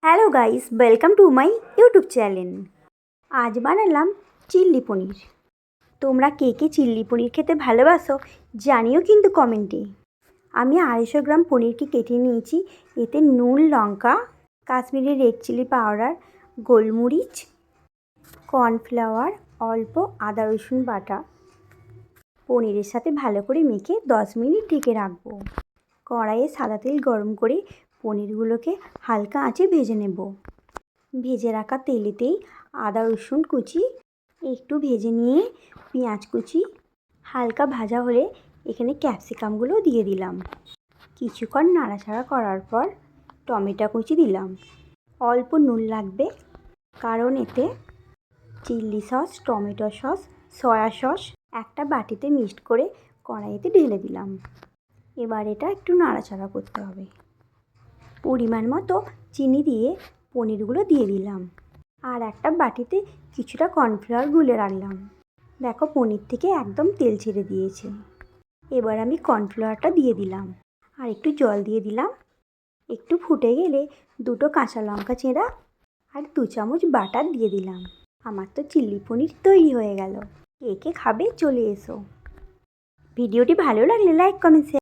Hello guys, welcome to my YouTube channel. আজ বানালাম চিল্লি পনির। তোমরা কে কে চিল্লি পনির খেতে ভালোবাসো জানিও কিন্তু কমেন্টে। আমি 250 গ্রাম পনিরকে কেটে নিয়েছি। এতে নুন, লঙ্কা, কাশ্মীরি রেড চিলি পাউডার, গোলমরিচ, কর্নফ্লাওয়ার, অল্প আদা রসুন বাটা পনিরের সাথে ভালো করে মেখে 10 মিনিট ঢেকে রাখবো। কড়াইয়ে সাদা তেল গরম করে পনিরগুলোকে হালকা আঁচে ভেজে নেব। ভেজে রাখা তেলেতেই আদা রসুন কুচি একটু ভেজে নিয়ে পেঁয়াজ কুচি হালকা ভাজা হলে এখানে ক্যাপসিকামগুলো দিয়ে দিলাম। কিছুক্ষণ নাড়াচাড়া করার পর টমেটো কুচি দিলাম। অল্প নুন লাগবে, কারণ এতে chilli sauce, tomato sauce, soya sauce একটা বাটিতে মিক্সড করে কড়াইতে ঢেলে দিলাম। এবার এটা একটু নাড়াচাড়া করতে হবে। পরিমাণ মতো চিনি দিয়ে পনিরগুলো দিয়ে দিলাম। আর একটা বাটিতে কিছুটা কর্নফ্লাওয়ার গুলে রাখলাম। দেখো, পনির থেকে একদম তেল ছেড়ে দিয়েছে। এবার আমি কর্নফ্লাওয়ারটা দিয়ে দিলাম আর একটু জল দিয়ে দিলাম। একটু ফুটে গেলে 2টো কাঁচা লঙ্কা চেরা আর 2 চামচ বাটার দিয়ে দিলাম। আমার তো চিল্লি পনির তৈরি হয়ে গেল। কে কে খাবে চলে এসো। ভিডিওটি ভালো লাগলে লাইক, কমেন্ট, শেয়ার।